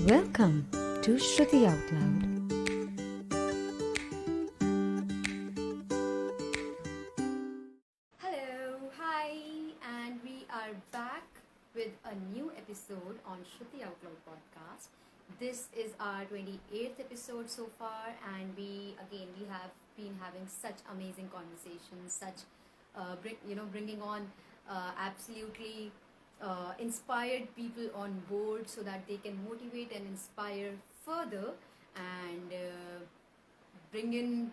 Welcome to Shruti Out Loud. Hello, hi, and we are back with a new episode on Shruti Out Loud podcast. This is our 28th episode so far, and we have been having such amazing conversations, such bringing on absolutely inspired people on board so that they can motivate and inspire further and bring in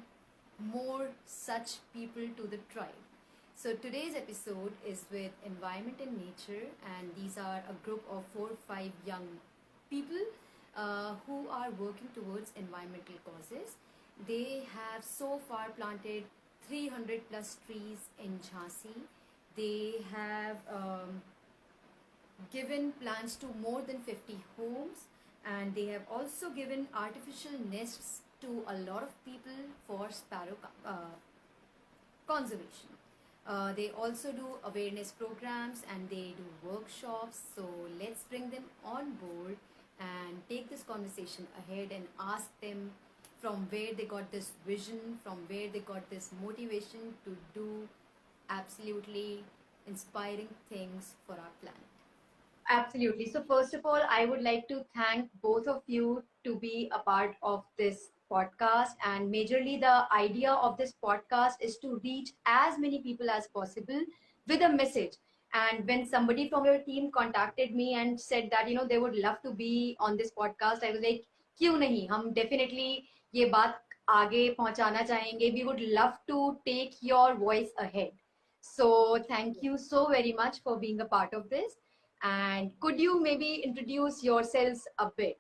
more such people to the tribe. So today's episode is with Environment and Nature, and these are a group of 4 or 5 young people who are working towards environmental causes. They have so far planted 300 plus trees in Jhansi. They have given plants to more than 50 homes, and they have also given artificial nests to a lot of people for sparrow conservation. They also do awareness programs and they do workshops. So let's bring them on board and take this conversation ahead and ask them from where they got this vision, from where they got this motivation to do absolutely inspiring things for our planet. Absolutely. So, first of all, I would like to thank both of you to be a part of this podcast. And majorly, the idea of this podcast is to reach as many people as possible with a message. And when somebody from your team contacted me and said that, they would love to be on this podcast, I was like, क्यों नहीं, हम definitely ये बात आगे पहुंचाना चाहेंगे. We would love to take your voice ahead. So, thank you so very much for being a part of this. And could you maybe introduce yourselves a bit?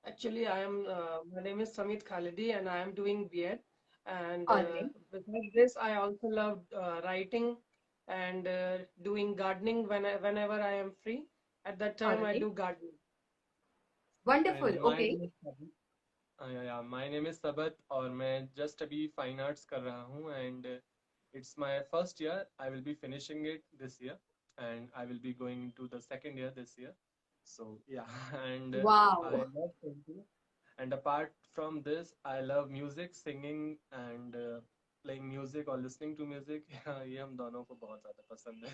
Actually, my name is Samit Khalidi and I am doing B.Ed. And All right. besides this, I also love writing and doing gardening whenever I am free. At that All time, I right. do gardening. Wonderful. And my Okay. Name is या my name is सबत और मैं just अभी fine arts कर रहा हूँ and it's my first year I will be finishing it this year and I will be going to the second year this year so yeah and Wow. I love painting and apart from this I love music singing and playing music और listening to music ये हम दोनों को बहुत ज़्यादा पसंद है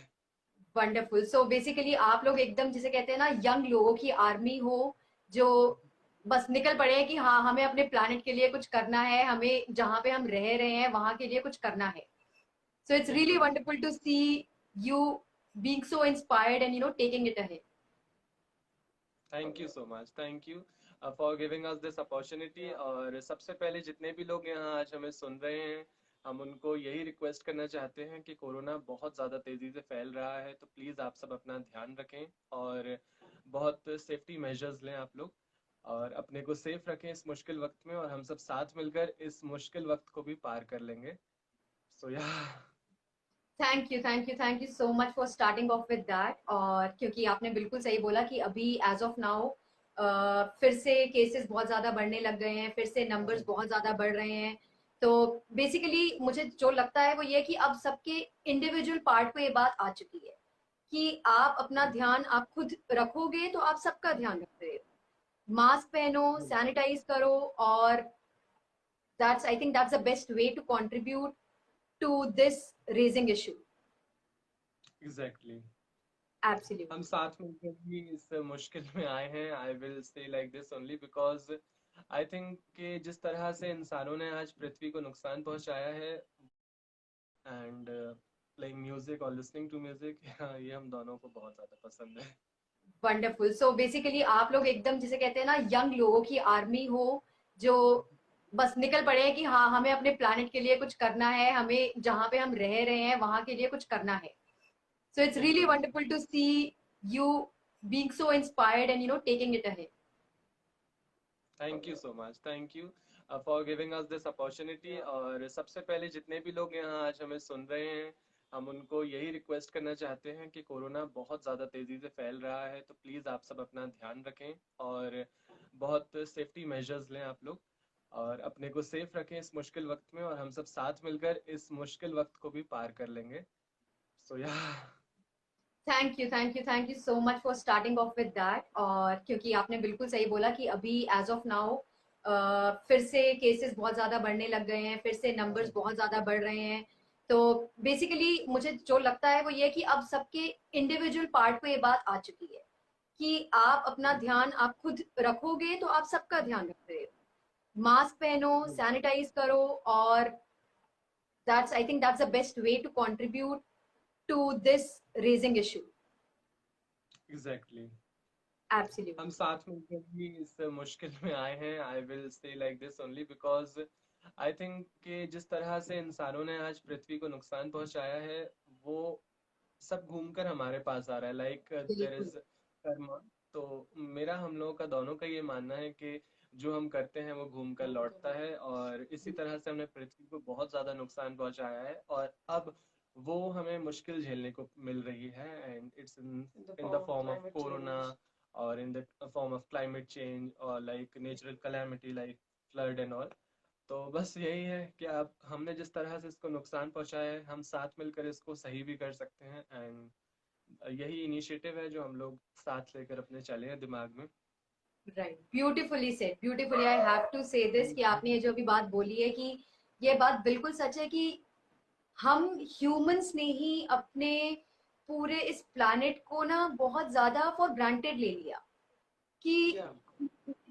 wonderful. So basically आप लोग एकदम जिसे कहते हैं ना यंग लोगों की आर्मी हो, जो बस निकल पड़े हैं कि हाँ हमें अपने प्लानिट के लिए कुछ करना है, हमें जहाँ पे हम रह रहे हैं वहां के लिए कुछ करना है. So it's really बिल्कुल wonderful to see you being so inspired and taking it ahead. Thank you so much thank you for giving us this opportunity और सबसे पहले जितने भी लोग यहाँ आज हमें सुन रहे हैं हम उनको यही रिक्वेस्ट करना चाहते हैं कि कोरोना बहुत ज़्यादा तेज़ी से फैल रहा है तो प्लीज़ आप सब अपना ध्यान रखें और बहुत सेफ्टी मेजर्स लें आप लोग और अपने को सेफ रखें इस मुश्किल वक्त में और हम सब साथ मिलकर इस मुश्किल वक्त को भी पार कर लेंगे सो या thank you so much for starting of with that. और क्योंकि आपने बिल्कुल सही बोला कि अभी एज ऑफ नाउ फिर से केसेस बहुत ज़्यादा बढ़ने लग गए हैं, फिर से नंबर्स बहुत ज़्यादा बढ़ रहे हैं. तो बेसिकली मुझे जो लगता है वो ये है कि अब सबके इंडिविजुअल पार्ट पे ये बात आ चुकी है कि आप अपना ध्यान आप खुद रखोगे तो आप सबका ध्यान रख रहे हो. मास्क पहनो, सैनिटाइज करो, और that's I think that's the best way to contribute to this raising issue. Exactly Absolutely. हम साथ मिलकर भी इस मुश्किल में आए हैं I will say like this only because I think कि जिस तरह से इंसानों ने आज पृथ्वी को नुकसान पहुंचाया है एंड प्लेइंग म्यूजिक और लिसनिंग टू म्यूजिक ये हम दोनों को बहुत ज़्यादा पसंद है वंडरफुल. सो बेसिकली आप लोग एकदम जिसे कहते हैं ना यंग लोगों की आर्मी हो, जो बस निकल पड़े हैं कि हाँ हमें अपने प्लानिट के लिए कुछ करना है, हमें जहाँ पे हम रह रहे हैं वहां के लिए कुछ करना है. So it's really बिल्कुल wonderful to see you being so inspired and taking it ahead. Thank you so much thank you for giving us this opportunity और सबसे पहले जितने भी लोग यहाँ आज हमें सुन रहे हैं हम उनको यही रिक्वेस्ट करना चाहते हैं कि कोरोना बहुत ज़्यादा तेज़ी से फैल रहा है तो प्लीज़ आप सब अपना ध्यान रखें और बहुत सेफ्टी मेजर्स लें आप लोग और अपने को सेफ रखें इस मुश्किल वक्त में और हम सब साथ मिलकर इस मुश्किल वक्त को भी पार कर लेंगे सो या thank you so much for starting of with that. और क्योंकि आपने बिल्कुल सही बोला कि अभी एज ऑफ नाउ फिर से केसेस बहुत ज्यादा बढ़ने लग गए हैं, फिर से नंबर्स बहुत ज्यादा बढ़ रहे हैं। तो बेसिकली मुझे जो लगता है वो ये कि अब सबके इंडिविजुअल पार्ट पे ये बात आ चुकी है कि आप अपना ध्यान आप खुद रखोगे तो आप सबका ध्यान रख रहे हो। मास्क पहनो, सैनिटाइज करो, और that's I think that's the best way to contribute to this raising issue. Exactly. Absolutely. हम साथ मिलकर भी इस मुश्किल में आए हैं। I will say like this only because I think कि जिस तरह से इंसानों ने आज पृथ्वी को नुकसान पहुंचाया है, वो सब घूमकर हमारे पास आ रहा है, लाइक देयर बिल्कुल। इज कर्मा। तो मेरा हम लोगों का दोनों का ये मानना है कि जो हम करते हैं वो घूम कर लौटता है, और इसी तरह से हमने पृथ्वी को बहुत ज्यादा नुकसान पहुंचाया है, और अब वो हमें मुश्किल झेलने को मिल रही है। And it's in the form of climate corona, change. और in the form of climate change, और like natural calamity like flood and all। तो बस यही है कि अब हमने जिस तरह से इसको नुकसान पहुंचाया है, हम साथ मिलकर इसको सही भी कर सकते हैं। एंड यही इनिशिएटिव है जो हम लोग साथ लेकर अपने चले हैं दिमाग में। Right, beautifully said, beautifully. I have to say this कि आपने ये जो भी बात बोली है कि ये बात बिल्कुल सच है कि हम ह्यूमंस ने ही अपने पूरे इस प्लैनेट को ना बहुत ज्यादा फॉर ग्रांटेड ले लिया कि Yeah.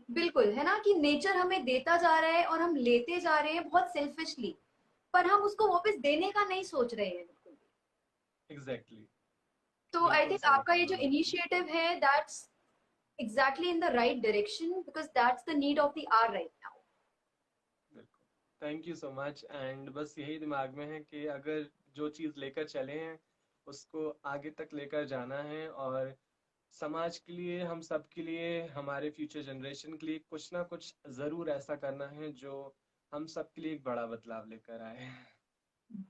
बिल्कुल है ना कि नेचर हमें देता जा रहा है और हम लेते जा रहे हैं बहुत सेल्फिशली, पर हम उसको वापस देने का नहीं सोच रहे हैं बिल्कुल भी। एग्जैक्टली। तो आई बिल्कुल थिंक सही आपका ये जो कहा। इनिशिएटिव है that's exactly in the right direction because that's the need of the hour right now. बिल्कुल, thank you so much. And बस यही दिमाग में है कि अगर जो चीज़ लेकर चले हैं उसको आगे तक लेकर जाना है, और समाज के लिए, हम सब के लिए, हमारे फ्यूचर जनरेशन के लिए कुछ ना कुछ जरूर ऐसा करना है जो हम सब के लिए एक बड़ा बदलाव लेकर आए।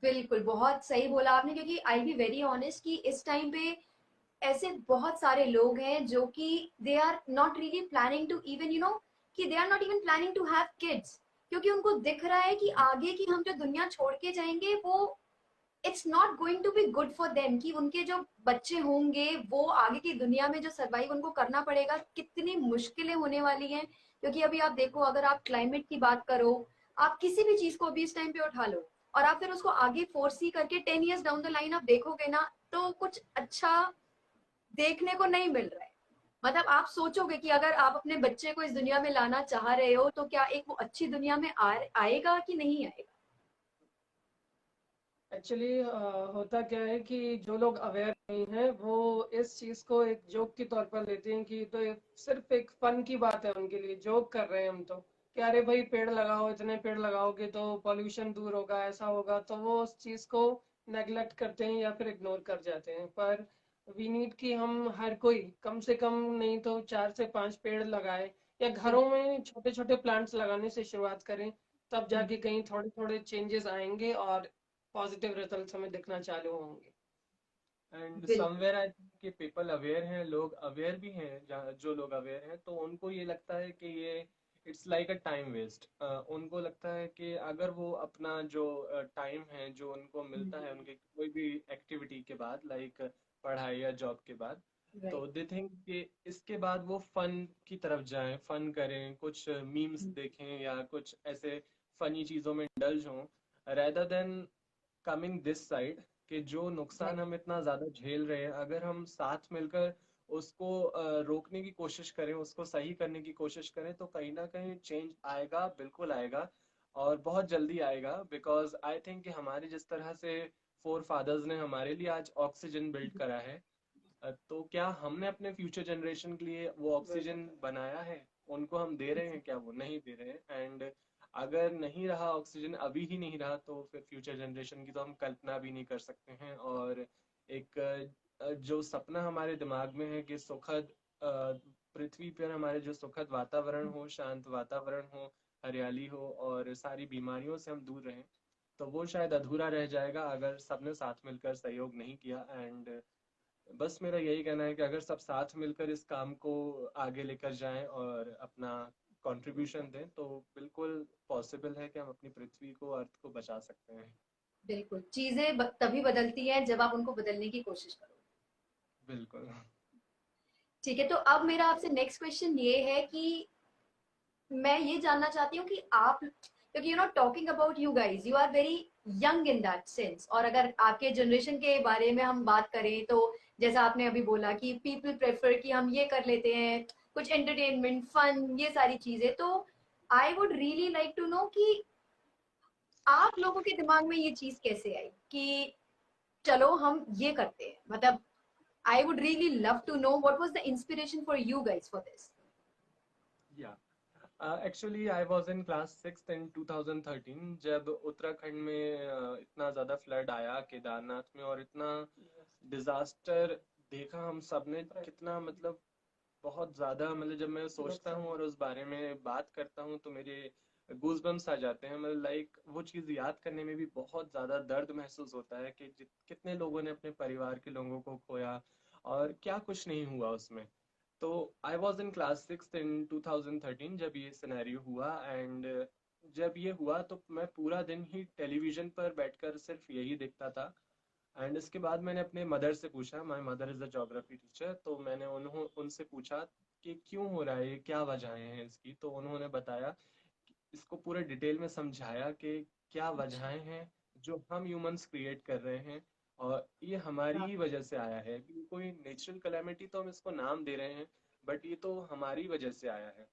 बिल्कुल, बहुत सही बोला आपने, क्योंकि आई बी वेरी ऑनेस्ट कि इस टाइम पे ऐसे बहुत सारे लोग हैं जो कि they are not really planning to even कि they are not even planning to have kids, क्योंकि उनको दिख रहा है कि आगे की हम जो दुनिया छोड़ के जाएंगे वो it's not going to be good for them, कि उनके जो बच्चे होंगे वो आगे की दुनिया में जो सर्वाइव उनको करना पड़ेगा, कितनी मुश्किलें होने वाली हैं। क्योंकि अभी आप देखो, अगर आप क्लाइमेट की बात करो, आप किसी भी चीज को अभी इस टाइम पे उठा लो और आप फिर उसको आगे फोर्सी करके 10 years डाउन द लाइन आप देखोगे ना, तो कुछ अच्छा देखने को नहीं मिल रहा है। मतलब आप सोचोगे कि अगर आप अपने बच्चे को इस दुनिया में लाना चाह रहे हो तो क्या एक वो अच्छी दुनिया में आएगा कि नहीं आएगा। एक्चुअली होता क्या है कि जो लोग अवेयर नहीं हैं वो इस चीज को एक जोक के तौर पर लेते हैं कि तो सिर्फ एक फन की बात है उनके लिए, जोक कर रहे हैं हम तो कि अरे भाई पेड़ लगाओ, इतने पेड़ लगाओगे तो पॉल्यूशन दूर होगा, ऐसा होगा, तो वो उस चीज को नेग्लेक्ट करते हैं या फिर इग्नोर कर जाते हैं। पर वी नीड कि हम हर कोई कम से कम नहीं तो 4 से 5 पेड़ लगाए, या घरों में छोटे छोटे प्लांट्स लगाने से शुरुआत करें, तब जाके कहीं थोड़े थोड़े चेंजेस आएंगे और पॉजिटिव रिजल्ट्स हमें दिखना चालू होंगे। एंड बिल्कुल। समवेयर आई थिंक कि पीपल अवेयर हैं, लोग अवेयर भी हैं, जो लोग अवेयर हैं तो उनको ये लगता है कि ये it's like a time waste. उनको लगता है कि अगर वो अपना जो टाइम है जो उनको मिलता है उनके कोई भी एक्टिविटी के बाद, लाइक पढ़ाई या जॉब के बाद, तो राइट। दे थिंक कि इसके बाद वो फन की तरफ जाएं, फन करें, कुछ मीम्स देखें या कुछ ऐसे फनी चीज़ों में इंडल्ज हों, rather then coming this side, कि जो नुकसान राइट। हम इतना ज्यादा झेल रहे हैं, अगर हम साथ मिलकर उसको रोकने की कोशिश करें, उसको सही करने की कोशिश करें, तो कहीं ना कहीं चेंज आएगा, बिल्कुल आएगा, और बहुत जल्दी आएगा। बिकॉज आई थिंक कि हमारे जिस तरह से फोर फादर्स ने हमारे लिए आज ऑक्सीजन बिल्ड करा है, तो क्या हमने अपने फ्यूचर जनरेशन के लिए वो ऑक्सीजन बनाया है? उनको हम दे रहे हैं क्या? वो नहीं दे रहे हैं। एंड अगर नहीं रहा ऑक्सीजन, अभी ही नहीं रहा, तो फिर फ्यूचर जनरेशन की तो हम कल्पना भी नहीं कर सकते हैं। और एक जो सपना हमारे दिमाग में है कि सुखद पृथ्वी पर हमारे जो सुखद वातावरण हो, शांत वातावरण हो, हरियाली हो, और सारी बीमारियों से हम दूर रहें, तो वो शायद अधूरा रह जाएगा अगर सबने साथ मिलकर सहयोग नहीं किया। एंड बस मेरा यही कहना है कि अगर सब साथ मिलकर इस काम को आगे लेकर जाएं और अपना कंट्रीब्यूशन दें, तो बिल्कुल पॉसिबल है कि हम अपनी पृथ्वी को, अर्थ को बचा सकते हैं। बिल्कुल, चीजें तभी बदलती हैं जब आप उनको बदलने की कोशिश करो। बिल्कुल। ठीक है, तो अब मेरा आपसे नेक्स्ट क्वेश्चन ये है कि मैं ये जानना चाहती हूँ कि आप, क्योंकि you know talking about you guys, you are very young in that sense, और अगर आपके जनरेशन के बारे में हम बात करें तो जैसा आपने अभी बोला कि पीपल प्रेफर कि हम ये कर लेते हैं, कुछ एंटरटेनमेंट फन ये सारी चीजें, तो I would really like to know कि आप लोगों के दिमाग में ये चीज कैसे आई कि चलो हम ये करते हैं, मतलब I would really love to know what was the inspiration for you guys for this. Yeah actually I was in class 6 in 2013 जब उत्तराखंड में इतना ज़्यादा फ्लड आया केदारनाथ में, और इतना डिजास्टर देखा हम सब ने, कितना मतलब बहुत ज़्यादा, मतलब जब मैं सोचता हूँ और उस बारे में बात करता हूँ तो मेरे गूज़बम्स आ जाते हैं। मतलब लाइक वो चीज़ याद करने में भी बहुत ज़्यादा दर्द महसूस होता है कि कितने लोगों ने अपने परिवार के लोगों को खोया और क्या कुछ नहीं हुआ उसमें। तो I was in class 6 in 2013 जब ये सिनेरियो हुआ, एंड जब ये हुआ तो मैं पूरा दिन ही टेलीविजन पर बैठकर सिर्फ यही देखता था। एंड इसके बाद मैंने अपने मदर से पूछा, my mother is a geography teacher, तो मैंने उनसे पूछा कि क्यों हो रहा है ये, क्या वजहें हैं इसकी। तो उन्होंने बताया, इसको पूरे डिटेल में समझाया कि क्या वजहें हैं जो हम ह्यूमंस क्रिएट कर रहे हैं, और ये हमारी ही वजह से आया है। कि कोई नेचुरल कैलेमिटी तो हम इसको नाम दे रहे हैं, बट ये तो हमारी वजह से आया है।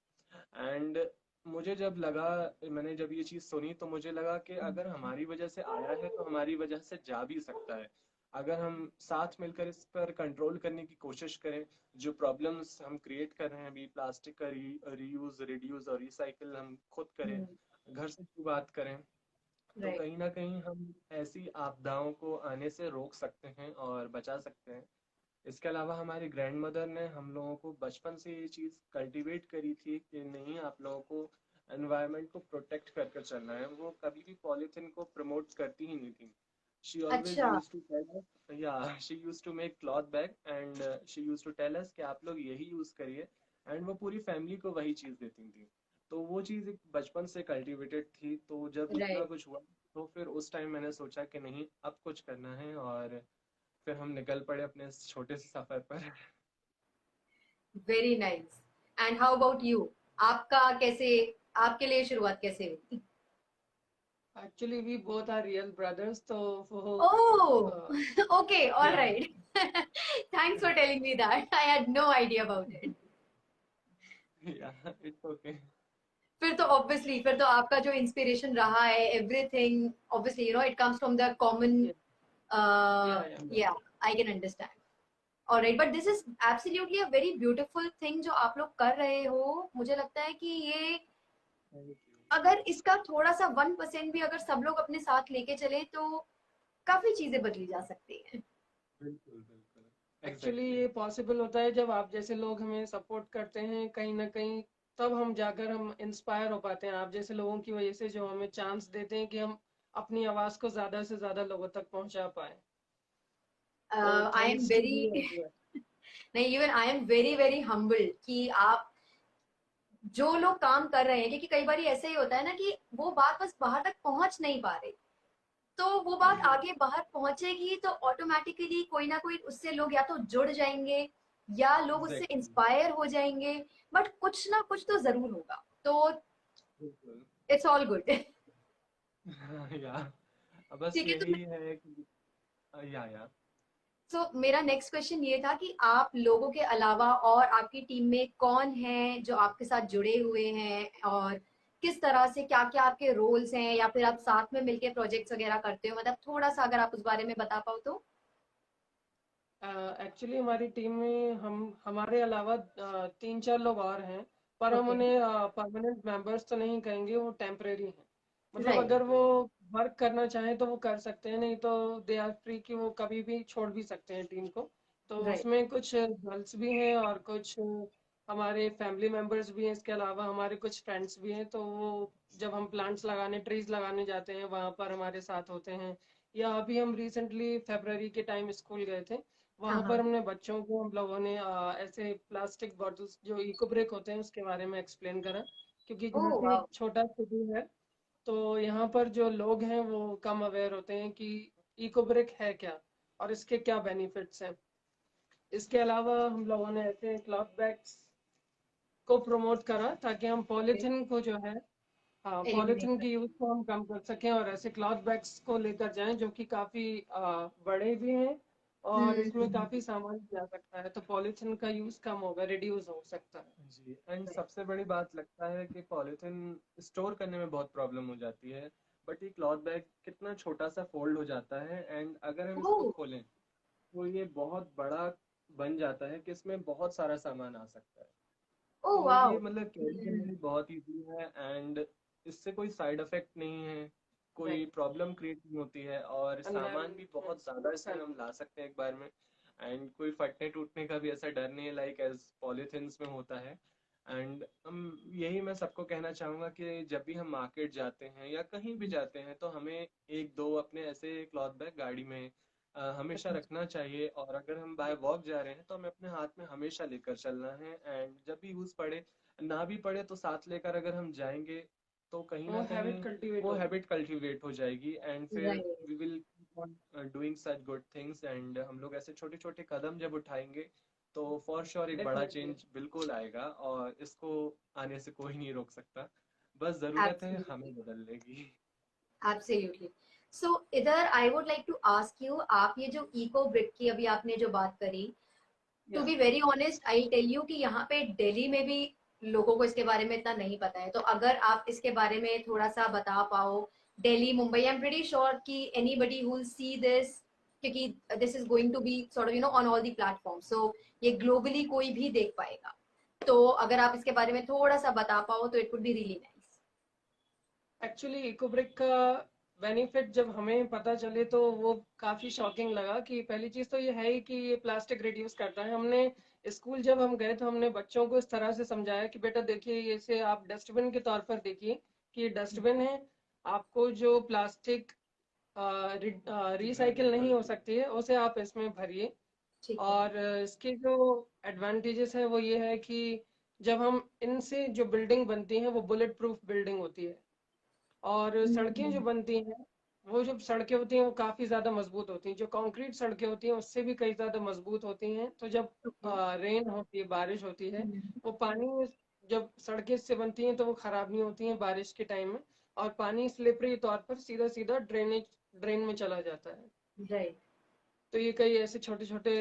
एंड मुझे जब लगा, मैंने जब ये चीज़ सुनी तो मुझे लगा कि अगर हमारी वजह से आया है तो हमारी वजह से जा भी सकता है, अगर हम साथ मिलकर इस पर कंट्रोल करने की कोशिश करें। जो प्रॉब्लम्स हम क्रिएट कर रहे हैं अभी, प्लास्टिक का रीयूज, रिड्यूस और रिसाइकिल हम खुद करें, घर से शुरुआत करें, तो राइट। कहीं ना कहीं हम ऐसी आपदाओं को आने से रोक सकते हैं और बचा सकते हैं। इसके अलावा हमारी ग्रैंड मदर ने हम लोगों को बचपन से ये चीज़ कल्टीवेट करी थी कि नहीं, आप लोगों को एनवायरनमेंट को प्रोटेक्ट कर कर चलना है। वो कभी भी पॉलीथिन को प्रमोट करती ही नहीं थी। शी ऑलवेज अच्छा। यूज टू टेल अस, या she use to make cloth bag, and she use to tell us कि आप लोग यही यूज करिए, एंड वो पूरी फैमिली को वही चीज़ देती थी। तो वो चीज़ एक बचपन से कल्टीवेटेड थी। तो जब इतना राइट। कुछ हुआ तो फिर उस टाइम मैंने सोचा कि नहीं, अब कुछ करना है, और फिर हम निकल पड़े अपने इस छोटे से सफर पर। Very nice. And how about you, आपका कैसे, आपके लिए शुरुआत कैसे हुई? Actually we both are real brothers, तो वो oh, okay, yeah alright. Thanks for telling me that, I had no idea about it. Yeah it's okay. फिर तो आपका जो इंस्पिरेशन रहा है, everything obviously you know it comes from the common, yeah yeah I can understand. Alright, but this is absolutely a very beautiful thing जो आप लोग कर रहे हो। मुझे लगता है कि ये, थैंक यू। अगर इसका थोड़ा सा 1% भी अगर सब लोग अपने साथ लेके चले तो काफी चीजें बदली जा सकती हैं। बिल्कुल बिल्कुल एक्चुअली एग्जैक्टली। ये पॉसिबल होता है जब आप जैसे लोग हमें सपोर्ट करते हैं कहीं ना कहीं, तब हम जाकर हम इंस्पायर हो पाते हैं। आप जैसे लोगों की वजह से जो हमें चांस देते हैं कि हम अपनी आवाज को ज्यादा से ज्यादा लोगों तक पहुंचा पाए। तो I am thanks to very you. नहीं, even I am very very humbled कि आप जो लोग काम कर रहे हैं, क्योंकि कई बार ऐसे ही होता है ना कि वो बात बस बाहर तक पहुंच नहीं पा रही, तो वो बात आगे बाहर पहुंचेगी तो ऑटोमेटिकली कोई ना कोई उससे लोग या तो जुड़ जाएंगे या लोग उससे एग्जैक्टली। इंस्पायर हो जाएंगे, बट कुछ ना कुछ तो जरूर होगा। तो बिल्कुल। It's all good. या बस ठीक है, तो यही है कि या सो मेरा नेक्स्ट क्वेश्चन ये था कि आप लोगों के अलावा और आपकी टीम में कौन है जो आपके साथ जुड़े हुए हैं, और किस तरह से क्या क्या आपके रोल्स हैं, या फिर आप साथ में मिलके प्रोजेक्ट्स वगैरह करते हो, मतलब थोड़ा सा अगर आप उस बारे में बता पाओ तो। एक्चुअली हमारी टीम में हम हमारे अलावा 3-4 लोग और हैं, पर हम ओके। उन्हें परमानेंट मेंबर्स तो नहीं कहेंगे, वो टेम्परेरी हैं। मतलब राइट। अगर वो वर्क करना चाहें तो वो कर सकते हैं, नहीं तो दे आर फ्री कि वो कभी भी छोड़ भी सकते हैं टीम को। तो राइट। उसमें कुछ गर्ल्स भी हैं और कुछ हमारे फैमिली मेंबर्स भी हैं। इसके अलावा हमारे कुछ फ्रेंड्स भी हैं, तो वो जब हम प्लांट्स लगाने, ट्रीज लगाने जाते हैं वहाँ पर हमारे साथ होते हैं। या अभी हम रिसेंटली फरवरी के टाइम स्कूल गए थे, हाँ वहां पर हाँ। हमने बच्चों को, हम लोगों ने ऐसे प्लास्टिक बॉटल्स जो इको ब्रेक होते हैं उसके बारे में एक्सप्लेन करा। क्योंकि ओह जैसे वाओ। एक छोटा सिटी है, तो यहाँ पर जो लोग हैं वो कम अवेयर होते हैं कि इको ब्रेक है क्या और इसके क्या बेनिफिट्स हैं। इसके अलावा हम लोगों ने ऐसे क्लॉथ बैग्स को प्रमोट करा ताकि हम पॉलीथीन को जो है, हाँ, एलिमिनेट पॉलीथीन कर। की यूज को हम कम कर सकें और ऐसे क्लॉथ बैग्स को लेकर जाएं जो कि काफी बड़े भी हैं और इसमें हम्म। काफी सामान भी आ सकता है, तो पॉलीथीन का यूज कम होगा, रिड्यूस हो सकता है। जी, एंड सबसे बड़ी बात लगता है कि पॉलीथीन स्टोर करने में बहुत प्रॉब्लम हो जाती है, बट ये क्लॉथ बैग कितना छोटा सा फोल्ड हो जाता है, एंड अगर हम इसको ओह। खोलें तो ये बहुत बड़ा बन जाता है कि इसमें बहुत सारा सामान आ सकता है। ओह तो वाओ। ये मतलब कैरी करने में बहुत इजी है, एंड इससे कोई साइड इफेक्ट नहीं है, कोई राइट। प्रॉब्लम क्रिएट नहीं होती है, और सामान भी बहुत ज़्यादा इसमें हम ला सकते हैं एक बार में, एंड कोई फटने टूटने का भी ऐसा डर नहीं है लाइक एज पॉलीथिन्स में होता है। एंड हम यही मैं सबको कहना चाहूँगा कि जब भी हम मार्केट जाते हैं या कहीं भी जाते हैं तो हमें एक दो अपने ऐसे क्लॉथ बैग गाड़ी में हमेशा रखना चाहिए, और अगर हम बाय वॉक जा रहे हैं तो हमें अपने हाथ में हमेशा लेकर चलना है, एंड जब भी यूज़ पड़े ना भी पड़े तो साथ लेकर अगर हम जाएंगे तो कहीं वो ना हैबिट कहीं कल्टीवेट वो होगी। हैबिट कल्टीवेट हो जाएगी, एंड फिर right. We will doing such good things, and हम लोग ऐसे छोटे छोटे कदम जब उठाएंगे तो फॉर श्योर एक बड़ा डेफिनेटली। चेंज बिल्कुल आएगा, और इसको आने से कोई नहीं रोक सकता, बस ज़रूरत है हमें एब्सोल्युटली। बदलने की। एब्सोल्युटली। सो इधर I would like to ask you, आप ये जो इको ब्रिक की अभी आपने जो बात करी, to yeah be very honest I tell you कि यहाँ पे दिल्ली में भी लोगों को इसके बारे में इतना नहीं पता है, तो अगर आप इसके बारे में थोड़ा सा बता पाओ, Delhi, Mumbai, I am pretty sure कि anybody who will see this, क्योंकि this is going to be sort of on all the platform, so ये ग्लोबली कोई भी देख पाएगा, तो अगर आप इसके बारे में थोड़ा सा बता पाओ तो it would be really nice. Actually ecobrick का बेनिफिट जब हमें पता चले तो वो काफी शॉकिंग लगा कि पहली चीज तो ये है ही कि ये प्लास्टिक रिड्यूस करता है। हमने स्कूल जब हम गए तो हमने बच्चों को इस तरह से समझाया कि बेटा देखिए, ये इसे आप डस्टबिन के तौर पर देखिए कि ये डस्टबिन है, आपको जो प्लास्टिक रिसाइकिल नहीं हो सकती है उसे आप इसमें भरिए। ठीक है। और इसके जो एडवांटेजेस है वो ये है कि जब हम इनसे जो बिल्डिंग बनती है वो बुलेट प्रूफ बिल्डिंग होती है, और सड़कें जो हम्म। बनती हैं वो जो सड़कें होती हैं वो काफी ज्यादा मजबूत होती हैं, जो कंक्रीट सड़कें होती हैं उससे भी कई ज्यादा मजबूत होती हैं। तो जब ओके। रेन होती है, बारिश होती है, वो पानी जब सड़कें इससे बनती हैं तो वो खराब नहीं होती हैं बारिश के टाइम में, और पानी स्लिपरी तौर पर सीधा सीधा ड्रेन में चला जाता है। राइट। तो ये कई ऐसे छोटे छोटे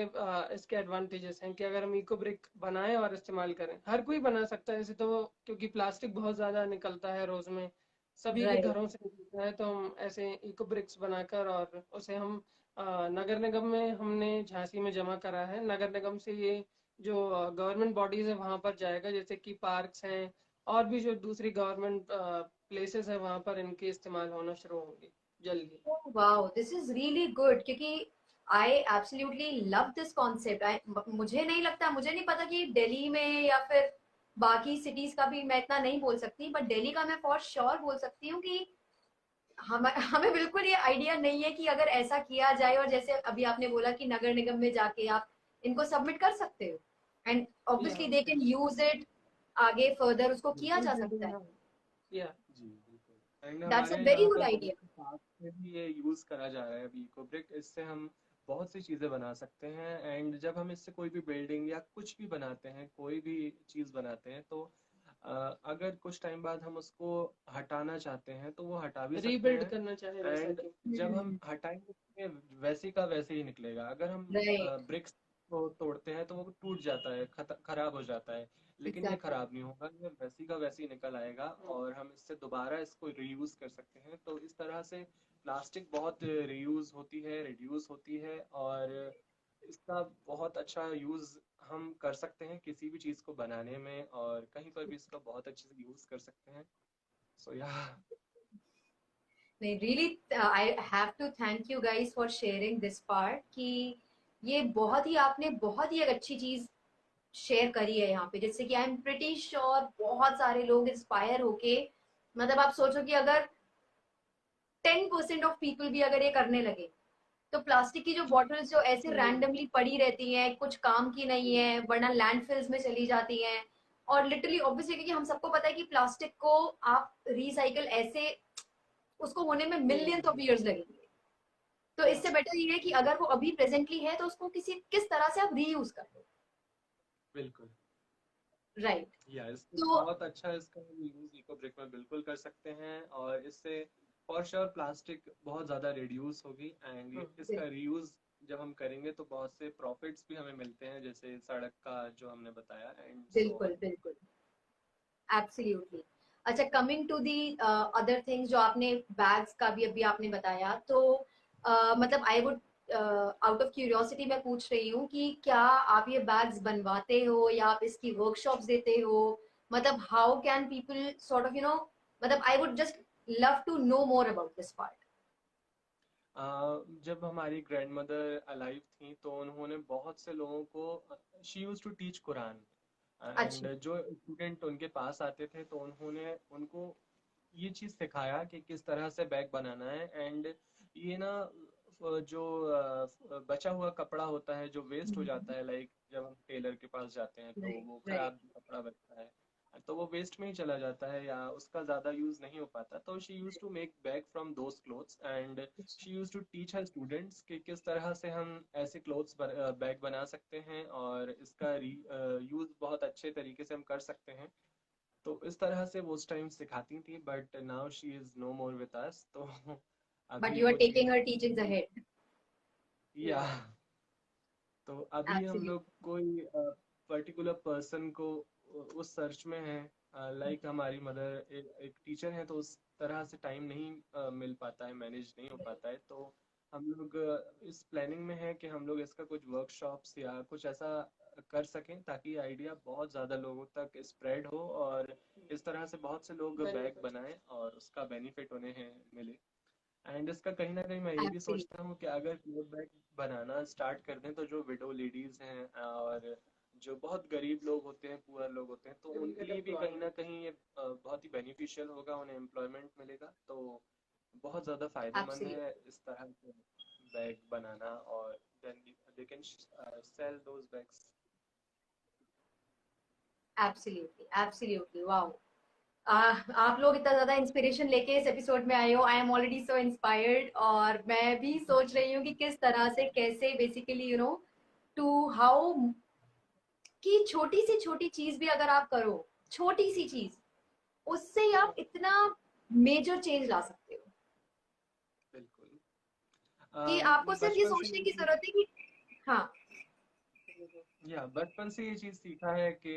इसके एडवांटेजेस हैं कि अगर हम इको ब्रिक बनाएं और इस्तेमाल करें, हर कोई बना सकता है ऐसे तो, क्योंकि प्लास्टिक बहुत ज्यादा निकलता है रोज में, सभी के राइट। घरों से निकलता है, तो हम ऐसे इको ब्रिक्स बनाकर और उसे हम नगर निगम में हमने झांसी में जमा करा है। नगर निगम से ये जो गवर्नमेंट बॉडीज है वहां पर जाएगा, जैसे कि पार्क्स हैं और भी जो दूसरी गवर्नमेंट प्लेसेस है वहां पर इनके इस्तेमाल होना शुरू होंगे जल्दी। Wow, this is really good, क्योंकि I absolutely love this concept. मुझे नहीं लगता, मुझे नहीं पता कि दिल्ली में या फिर बाकी सिटीज का भी मैं इतना नहीं बोल सकती, बट दिल्ली का मैं फॉर श्योर बोल सकती हूँ कि हमें बिल्कुल ये आइडिया नहीं है कि अगर ऐसा किया जाए, और जैसे अभी आपने बोला कि नगर निगम में जाके आप इनको सबमिट कर सकते हो, एंड या obviously they can use it, आगे फर्दर उसको किया जा सकता है। या जी बिल्कुल, एंड दैट्स अ हमारे वेरी यहाँ गुड पर बहुत आइडिया। से पार्क में भी ये यूज़ करा जा रहा है अभी इको ब्रिक, इससे हम बहुत सी चीज़ें बना सकते हैं, एंड जब हम इससे कोई भी बिल्डिंग या कुछ भी बनाते हैं, कोई भी चीज़ बनाते हैं तो अगर कुछ टाइम बाद हम उसको हटाना चाहते हैं तो वो हटा भी सकते रीबिल्ड हैं, करना चाहे जैसा एंड कि। जब हम हटाएंगे तो ये वैसे का वैसे ही निकलेगा। अगर हम राइट। ब्रिक्स को तोड़ते हैं तो वो टूट जाता है, खराब हो जाता है, लेकिन ये एग्जैक्टली। खराब नहीं होगा, ये वैसी का वैसी निकल आएगा, और हम इससे दोबारा इसको रीयूज कर सकते हैं। तो इस तरह से प्लास्टिक बहुत रीयूज होती है, रिड्यूस होती है, और इसका बहुत अच्छा यूज हम कर सकते हैं किसी भी चीज को बनाने में, और कहीं पर भी इसका बहुत अच्छे से यूज कर सकते हैं। सो या नहीं, really I have to thank you guys for sharing this part, कि ये बहुत ही आपने बहुत ही एक अच्छी चीज शेयर करी है यहाँ पे, जिससे कि आई एम प्रिटी श्योर बहुत सारे लोग इंस्पायर होके, मतलब आप सोचो कि अगर 10% ऑफ पीपल भी अगर ये करने लगे, तो प्लास्टिक की जो बॉटल्स जो ऐसे रैंडमली पड़ी रहती हैं, कुछ काम की नहीं है, वरना लैंडफिल्स में चली जाती हैं, और लिटरली ऑब्वियसली क्योंकि हम सबको पता है कि प्लास्टिक को आप रिसाइकल ऐसे उसको होने में मिलियंस ऑफ ईयर्स लगेंगे, तो इससे बेटर ये है कि अगर वो अभी प्रेजेंटली है तो उसको किस तरह से आप रीयूज कर लो। बिल्कुल। राइट। या इससे तो बहुत अच्छा इसका यूज इको ब्रिक में बिल्कुल कर सकते हैं, और इससे फॉर श्योर प्लास्टिक बहुत ज़्यादा रिड्यूस होगी, एंड इसका रीयूज जब हम करेंगे तो बहुत से प्रॉफिट्स भी हमें मिलते हैं, जैसे सड़क का जो हमने बताया, एंड सो बिल्कुल बिल्कुल, एब्सोल्युटली। अच्छा, coming to the other things जो आपने बैग्स का भी अभी आपने बताया, तो मतलब I wood out of curiosity मैं पूछ रही हूँ कि क्या आप ये बैग्स बनवाते हो या आप इसकी वर्कशॉप्स देते हो? मतलब how can people sort of मतलब I would just love to know more about this part. जब हमारी ग्रैंड मदर अलाइव थी तो उन्होंने बहुत से लोगों को, she use to teach Quran, अच्छा। एंड जो स्टूडेंट उनके पास आते थे तो उन्होंने उनको ये चीज़ सिखाया कि किस तरह से बैग बनाना है, एंड ये ना जो बचा हुआ कपड़ा होता है जो वेस्ट हो जाता है, लाइक जब हम टेलर के पास जाते हैं तो राइट वो राइट। खराब कपड़ा बनता है, तो वो वेस्ट में ही चला जाता है या उसका ज़्यादा यूज़ नहीं हो पाता, तो she use to make bag from those clothes, and she use to teach her students कि किस तरह से हम ऐसे क्लोथ्स बैग बना सकते हैं और इसका यूज़ बहुत अच्छे तरीके से हम कर सकते हैं। तो इस तरह से वो उस टाइम सिखाती थी, but now she is no more with us, तो बट अभी यू आर वो टेकिंग चीज़, हर टीचिंग्स अहेड। या तो अभी हम एब्सोल्युटली। लोग कोई पर्टिकुलर पर्सन को उस सर्च में है, लाइक हमारी मदर एक टीचर है, तो उस तरह से टाइम नहीं मिल पाता है, मैनेज नहीं हो पाता है, तो हम लोग इस प्लानिंग में है कि हम लोग इसका कुछ वर्कशॉप्स या कुछ ऐसा कर सकें ताकि आइडिया बहुत ज़्यादा लोगों तक स्प्रेड हो, और इस तरह से बहुत से लोग बैग बेनिफिट। बनाएं और उसका बेनिफिट उन्हें मिले। एंड इसका कहीं ना कहीं मैं ये भी सोचता हूँ कि अगर क्लोथ बैग बनाना स्टार्ट कर दें तो जो विडो लेडीज हैं और जो बहुत गरीब लोग होते हैं, पुअर लोग होते हैं, तो They will उनके get लिए भी कहीं ना employment. कहीं ये बहुत ही बेनिफिशियल होगा, उन्हें एम्प्लॉयमेंट मिलेगा, तो बहुत ज़्यादा फायदेमंद एब्सोल्युटली है इस तरह से बैग बनाना, और then they can sell those bags. Absolutely absolutely. Wow, आप लोग इतना ज्यादा इंस्पिरेशन लेके इस एपिसोड में आए हो, I am already so inspired. और मैं भी सोच रही हूँ कि किस तरह से कैसे बेसिकली टू हाउ कि छोटी से छोटी चीज भी अगर आप करो, छोटी सी चीज, उससे ही आप इतना मेजर चेंज ला सकते हो बिल्कुल। कि आपको सिर्फ ये बचपन से सोचने ये की चीज़, जरूरत है कि हाँ। या बचपन से ये चीज सीखा है कि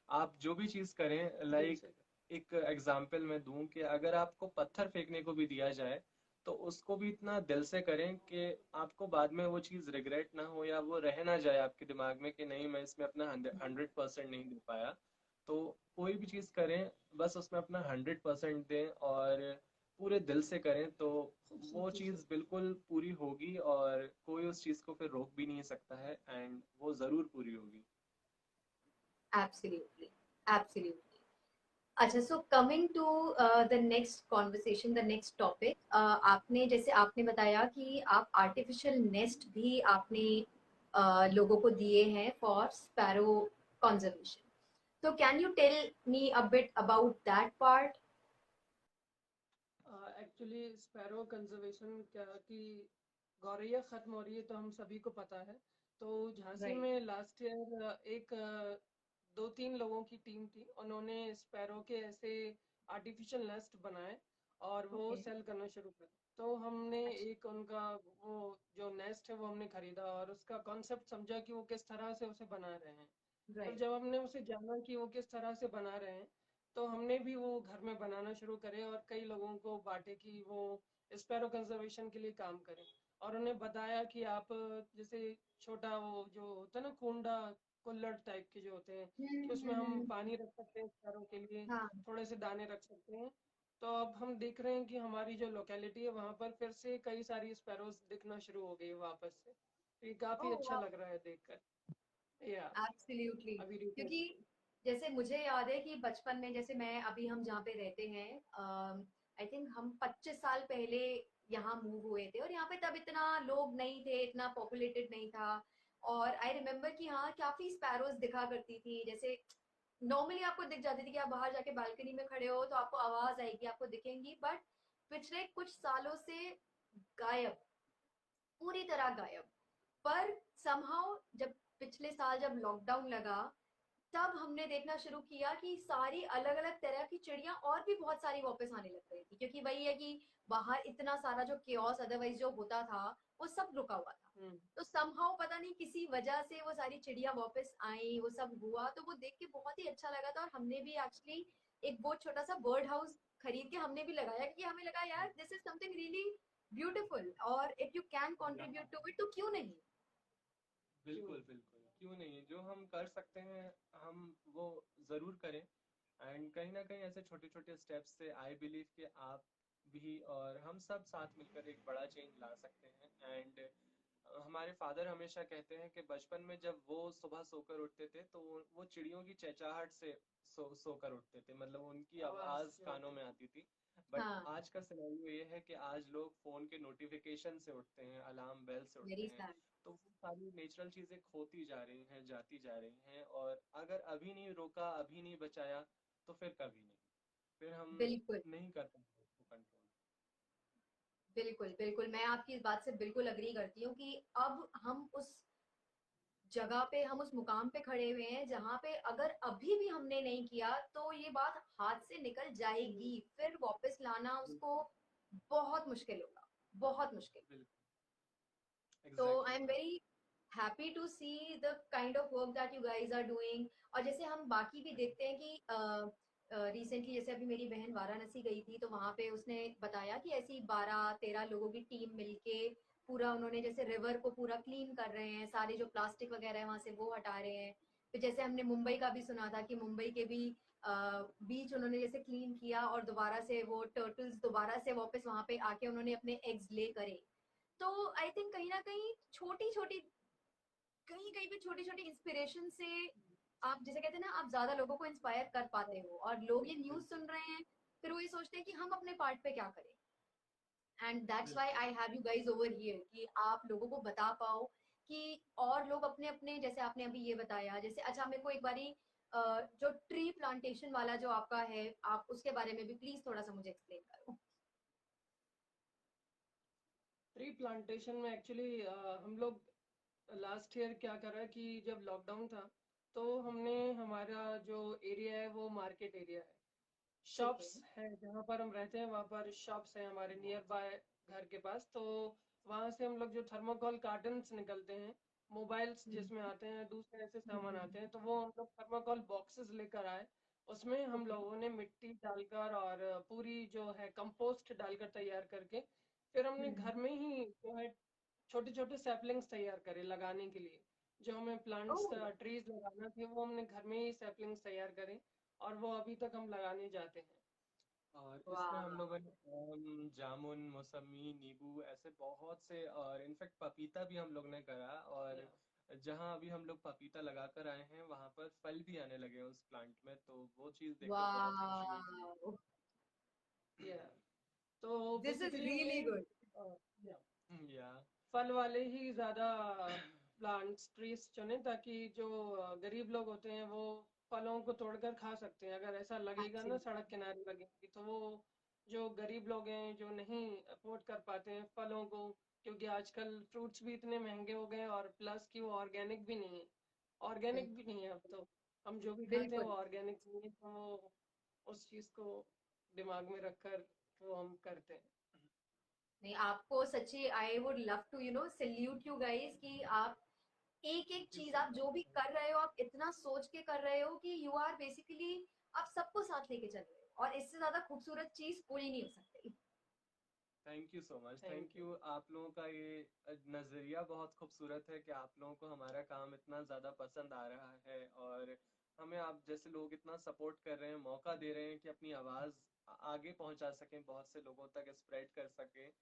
आप जो भी चीज करें, दिल लाइक से। एक एग्जाम्पल मैं दूं कि अगर आपको पत्थर फेंकने को भी दिया जाए तो उसको भी इतना दिल से करें कि आपको बाद में वो चीज रिग्रेट ना हो, या वो रह ना जाए आपके दिमाग में कि नहीं मैं इसमें अपना 100% नहीं दे पाया। तो कोई भी चीज करें बस उसमें अपना 100% दें और पूरे दिल से करें, तो वो खूबसूरती से। चीज़ बिल्कुल पूरी होगी और कोई उस चीज़ को फिर रोक भी नहीं सकता है, एंड वो ज़रूर पूरी होगी। Absolutely absolutely. अच्छा, so coming to the next conversation, the next topic, आपने जैसे आपने बताया कि आप आर्टिफिशियल नेस्ट भी आपने लोगों को दिए हैं फॉर स्पैरो कंजर्वेशन। तो can you tell me a bit about that part? Actually sparrow conservation क्या कि गौरैया खत्म हो रही है तो हम सभी को पता है। तो झांसी राइट। में लास्ट ईयर एक दो तीन लोगों की टीम थी, उन्होंने स्पैरो के ऐसे आर्टिफिशियल नेस्ट बनाए और वो ओके। सेल करना शुरू कर। तो हमने अच्छा। एक उनका वो जो नेस्ट है वो हमने खरीदा और उसका कॉन्सेप्ट समझा कि वो किस तरह से उसे बना रहे हैं। फिर राइट। जब हमने उसे जाना कि वो किस तरह से बना रहे हैं, तो हमने भी वो घर में बनाना शुरू करे और कई लोगों को बांटे कि वो स्पैरो कंजर्वेशन के लिए काम करें। और उन्हें बताया कि आप जैसे छोटा वो जो होता है ना कुंडा, कुल्लड़ टाइप के जो होते हैं, कि उसमें हम हम्म। पानी रख सकते हैं स्पैरो के लिए, हाँ। थोड़े से दाने रख सकते हैं। तो अब हम देख रहे हैं कि हमारी जो लोकेलिटी है वहाँ पर फिर से कई सारी स्पैरोज दिखना शुरू हो गई वापस से, तो ये काफी ओह अच्छा वाओ। लग रहा है देखकर। या एब्सोल्युटली। अभी रिसेंट। क्योंकि जैसे मुझे याद है कि बचपन में, जैसे मैं अभी हम जहाँ पे रहते हैं, आई थिंक हम 25 साल पहले यहाँ मूव हुए थे, और यहाँ पे तब इतना लोग नहीं थे, इतना पॉपुलेटेड नहीं था। और आई रिमेम्बर कि हाँ काफी स्पैरोज दिखा करती थी। जैसे नॉर्मली आपको दिख जाती थी कि आप बाहर जाके बालकनी में खड़े हो तो आपको आवाज आएगी, आपको दिखेंगी, बट पिछले कुछ सालों से गायब। पूरी तरह गायब। पर समहाउ जब पिछले साल जब लॉकडाउन लगा, तब हमने देखना शुरू किया कि सारी अलग अलग तरह की चिड़िया और भी बहुत सारी वापस आने लग गई थी, क्योंकि वही है कि बाहर इतना सारा जो केओस अदरवाइज जो होता था वो सब रुका हुआ था। तो समहाउ पता नहीं किसी वजह से वो सारी चिड़िया वापस आई, वो सब हुआ, तो वो देख के बहुत ही अच्छा लगा था। और हमने भी एक्चुअली एक बहुत छोटा सा बर्ड हाउस खरीद के हमने भी लगाया, क्योंकि हमें लगा यार this is something really beautiful, और if you can contribute to it तो क्यों नहीं। बिल्कुल बिल्कुल, क्यों नहीं, जो हम कर सकते हैं हम वो जरूर करें। एंड कहीं ना कहीं ऐसे छोटे छोटे स्टेप्स से आई बिलीव कि आप भी और हम सब साथ मिलकर एक बड़ा चेंज ला सकते हैं। एंड हमारे फादर हमेशा कहते हैं कि बचपन में जब वो सुबह सोकर उठते थे तो वो चिड़ियों की चहचहाहट से सोकर उठते थे, मतलब उनकी आवाज कानों में आती थी। बट हाँ, आज का सिनेरियो ये है कि आज लोग फोन के नोटिफिकेशन से उठते हैं, अलार्म बेल से उठते वेरी हैं। सैड। तो वो सारी नेचुरल चीजें खोती जा रही हैं, जाती जा रही हैं, और अगर अभी नहीं रोका, अभी नहीं बचाया, तो फिर कभी नहीं, फिर हम बिल्कुल नहीं कर पाएंगे उसको कंट्रोल। बिल्कुल बिल्कुल, मैं आपकी इस बात से बिल्कुल अग्री करती हूँ कि अब हम उस जगह पे, हम उस मुकाम पे खड़े हुए हैं जहां पे अगर अभी भी हमने नहीं किया तो ये बात हाथ से निकल जाएगी, फिर वापस लाना उसको बिल्कुल बहुत मुश्किल होगा, बहुत मुश्किल। बिल्कुल, तो I exactly. Am very happy to see the kind of work that you guys are doing. और जैसे हम बाकी भी देखते हैं कि रिसेंटली जैसे अभी मेरी बहन वाराणसी गई थी, तो वहां पे उसने बताया कि ऐसी 12-13 लोगों की टीम मिलके पूरा उन्होंने जैसे रिवर को पूरा क्लीन कर रहे हैं, सारे जो प्लास्टिक वगैरह है वहां से वो हटा रहे हैं। फिर जैसे हमने मुंबई का भी सुना था कि मुंबई के भी बीच उन्होंने जैसे क्लीन किया और दोबारा से वो टर्टल्स दोबारा से वापस वहां पे आके उन्होंने अपने एग्स ले करे। तो आई थिंक कहीं ना कहीं छोटी छोटी, कहीं कहीं पे छोटी छोटी इंस्पिरेशन से आप जैसे कहते हैं ना, आप ज्यादा लोगों को इंस्पायर कर पाते हो, और लोग ये न्यूज बिल्कुल सुन रहे हैं, फिर वो ये सोचते हैं कि हम अपने पार्ट पे क्या करें। एंड दैट्स व्हाई बिल्कुल। I have you guys over here कि आप लोगों को बता पाओ कि और लोग अपने अपने, जैसे आपने अभी ये बताया, जैसे अच्छा मेरे को एक बारी जो ट्री प्लांटेशन वाला जो आपका है, आप उसके बारे में भी प्लीज थोड़ा सा मुझे एक्सप्लेन करो। ट्री प्लांटेशन में एक्चुअली हम लोग लास्ट ईयर क्या करा कि जब लॉकडाउन था तो हमने, हमारा जो एरिया है वो मार्केट एरिया है, ठीक है। शॉप्स है जहाँ पर हम रहते हैं, वहाँ पर शॉप्स हैं हमारे नियर बाय घर के पास। तो वहाँ से हम लोग जो थर्माकोल कार्टन्स निकलते हैं, मोबाइल्स हम्म, जिसमें आते हैं, दूसरे ऐसे सामान आते हम्म, हैं, तो वो हम लोग थर्माकोल बॉक्सेस लेकर आए। उसमें हम ओके। लोगों ने मिट्टी डालकर और पूरी जो है कंपोस्ट डालकर तैयार करके फिर हमने घर में ही जो है छोटे छोटे सैपलिंग्स तैयार करे लगाने के लिए। जो हमें प्लांट्स ओह ट्रीज लगाना थे वो हमने घर में ही सैपलिंग्स तैयार करे, और वो अभी तक हम लगाने जाते हैं। और इसमें हम वाह। लोगों ने आम, जामुन, मौसमी, नींबू, ऐसे बहुत से, और इनफैक्ट पपीता भी हम लोग ने करा। और जहाँ अभी हम लोग पपीता लगा कर आए हैं वहां पर फल भी आने लगे हैं उस प्लांट में, तो वो चीज़ देखकर बहुत खुशी हुई हमें। वाह, या तो दिस इज बेसिकली हमने रियली गुड। या या फल वाले ही ज्यादा प्लांट्स ट्रीज चुने, ताकि जो गरीब लोग होते हैं वो फलों को तोड़कर खा सकते हैं। अगर ऐसा लगेगा ना एब्सोल्युटली। सड़क किनारे लगेंगी तो वो जो गरीब लोग हैं जो नहीं अफोर्ड कर पाते हैं फलों को, क्योंकि आजकल फ्रूट्स भी इतने महंगे हो गए हैं, और प्लस कि वो ऑर्गेनिक भी नहीं है, ऑर्गेनिक भी नहीं है अब तो। हम जो भी खाते हैं वो बिल्कुल। ऑर्गेनिक नहीं है, तो वो उस चीज को दिमाग में रखकर वो हम करते हैं। नहीं, आपको सच्ची I would love to salute you guys कि आप एक एक थैंक यू चीज सो आप जो भी मच। कर रहे हो, आप इतना सोच के कर रहे हो कि यू आर बेसिकली आप सबको साथ लेके चल रहे हो, और इससे ज्यादा खूबसूरत चीज कोई नहीं हो सकती। Thank you so much, thank thank you. You. आप लोगों का ये नज़रिया बहुत खूबसूरत है कि आप लोगों को हमारा काम इतना ज़्यादा पसंद आ रहा है, और हमें आप जैसे लोग इतना सपोर्ट कर रहे हैं, मौका दे रहे हैं कि अपनी आवाज़ आगे पहुंचा सकें, बहुत से लोगों तक स्प्रेड कर सकें।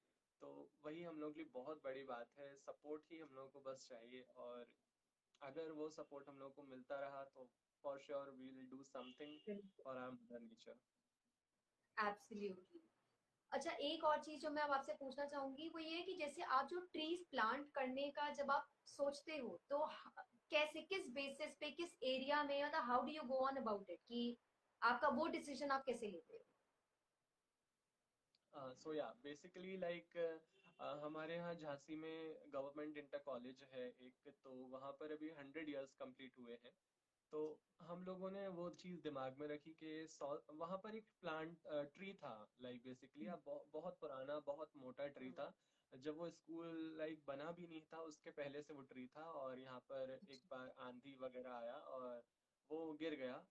तो वही हम लोग के लिए बहुत बड़ी बात है। सपोर्ट ही हम लोगों को बस चाहिए, और अगर वो सपोर्ट हम लोगों को मिलता रहा तो for sure we will do something for our mother nature. Absolutely. अच्छा, एक और चीज जो मैं अब आपसे पूछना चाहूंगी वो ये है कि जैसे आप जो ट्रीज प्लांट करने का जब आप सोचते हो तो कैसे, किस बेसिस पे, किस एरिया में, मतलब how do you go on about it कि आपका वो डिसीजन आप कैसे लेते हो। So yeah, basically like हमारे यहाँ झांसी में गवर्नमेंट इंटर कॉलेज है एक, तो वहाँ पर अभी 100 इयर्स कंप्लीट हुए हैं। तो हम लोगों ने वो चीज़ दिमाग में रखी कि 100, वहाँ पर एक प्लांट ट्री था, लाइक बेसिकली अब बहुत पुराना बहुत मोटा ट्री था। जब वो स्कूल लाइक बना भी नहीं था उसके पहले से वो ट्री था, और यहाँ पर एक बार आंधी वगैरह आया और वो गिर गया।